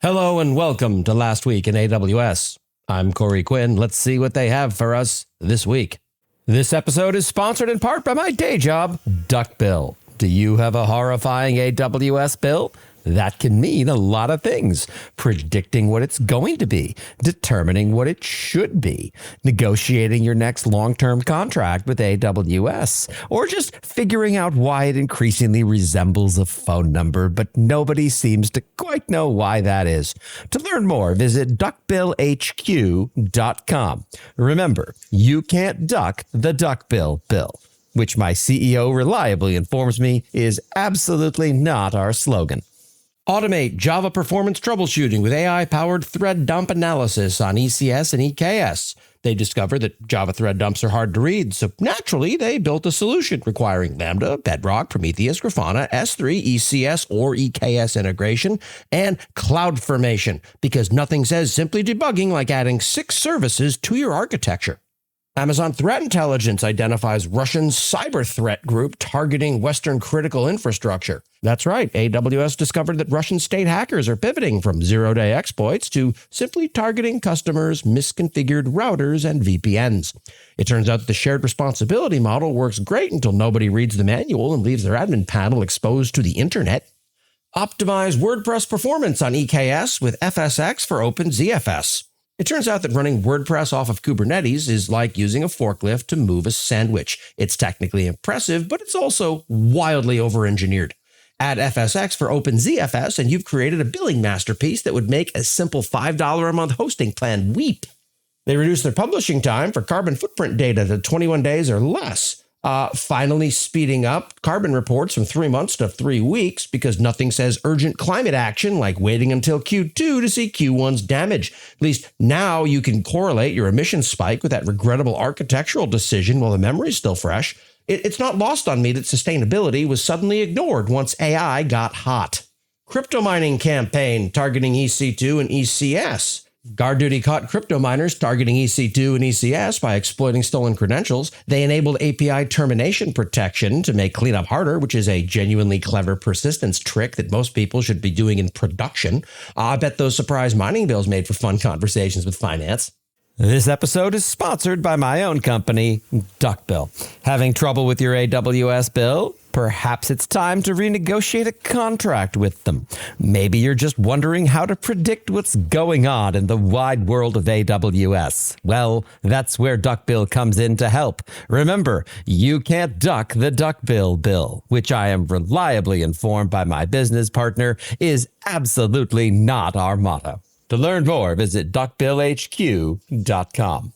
Hello and welcome to Last Week in AWS. I'm Corey Quinn. Let's see what they have for us this week. This episode is sponsored in part by my day job, Duck Bill. Do you have a horrifying AWS bill? That can mean a lot of things. Predicting what it's going to be, determining what it should be, negotiating your next long-term contract with AWS, or just figuring out why it increasingly resembles a phone number, but nobody seems to quite know why that is. To learn more, visit duckbillhq.com. Remember, you can't duck the Duck Bill bill, which my CEO reliably informs me is absolutely not our slogan. Automate Java performance troubleshooting with AI-powered thread dump analysis on ECS and EKS. They discovered that Java thread dumps are hard to read, so naturally they built a solution requiring Lambda, Bedrock, Prometheus, Grafana, S3, ECS, or EKS integration, and CloudFormation, because nothing says simply debugging like adding 6 services to your architecture. Amazon Threat Intelligence identifies Russian cyber threat group targeting Western critical infrastructure. That's right, AWS discovered that Russian state hackers are pivoting from zero-day exploits to simply targeting customers' misconfigured routers and VPNs. It turns out that the shared responsibility model works great until nobody reads the manual and leaves their admin panel exposed to the internet. Optimize WordPress performance on EKS with FSX for OpenZFS. It turns out that running WordPress off of Kubernetes is like using a forklift to move a sandwich. It's technically impressive, but it's also wildly over-engineered. Add FSX for OpenZFS, and you've created a billing masterpiece that would make a simple $5 a month hosting plan weep. They reduced their publishing time for carbon footprint data to 21 days or less. Finally speeding up carbon reports from 3 months to 3 weeks because nothing says urgent climate action like waiting until Q2 to see Q1's damage. At least now you can correlate your emissions spike with that regrettable architectural decision while the memory's still fresh. It's not lost on me that sustainability was suddenly ignored once AI got hot. Crypto mining campaign targeting EC2 and ECS. GuardDuty caught crypto miners targeting EC2 and ECS by exploiting stolen credentials. They enabled API termination protection to make cleanup harder, which is a genuinely clever persistence trick that most people should be doing in production. I bet those surprise mining bills made for fun conversations with finance. This episode is sponsored by my own company, Duck Bill. Having trouble with your AWS bill? Perhaps it's time to renegotiate a contract with them. Maybe you're just wondering how to predict what's going on in the wide world of AWS. Well, that's where Duck Bill comes in to help. Remember, you can't duck the Duck Bill bill, which I am reliably informed by my business partner is absolutely not our motto. To learn more, visit duckbillhq.com.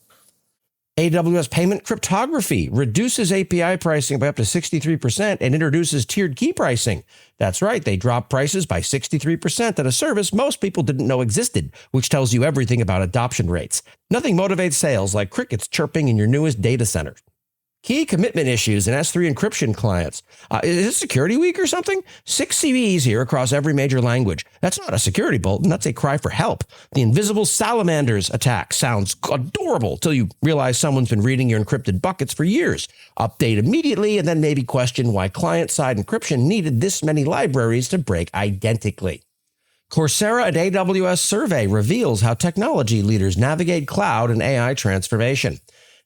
AWS Payment Cryptography reduces API pricing by up to 63% and introduces tiered key pricing. That's right, they drop prices by 63% at a service most people didn't know existed, which tells you everything about adoption rates. Nothing motivates sales like crickets chirping in your newest data center. Key commitment issues in S3 encryption clients. Is it security week or something? 6 CVEs here across every major language. That's not a security bulletin, that's a cry for help. The invisible salamanders attack sounds adorable till you realize someone's been reading your encrypted buckets for years. Update immediately and then maybe question why client-side encryption needed this many libraries to break identically. Coursera and AWS survey reveals how technology leaders navigate cloud and AI transformation.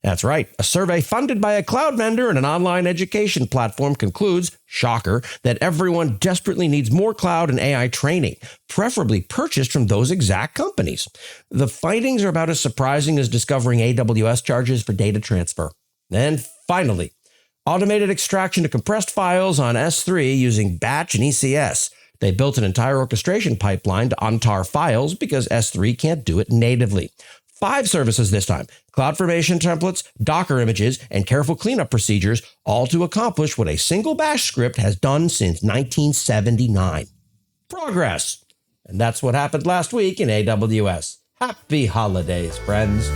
That's right. A survey funded by a cloud vendor and an online education platform concludes, shocker, that everyone desperately needs more cloud and AI training, preferably purchased from those exact companies. The findings are about as surprising as discovering AWS charges for data transfer. And finally, automated extraction of compressed files on S3 using batch and ECS. They built an entire orchestration pipeline to untar files because S3 can't do it natively. 5 services this time, CloudFormation templates, Docker images, and careful cleanup procedures, all to accomplish what a single bash script has done since 1979. Progress. And that's what happened last week in AWS. Happy holidays, friends.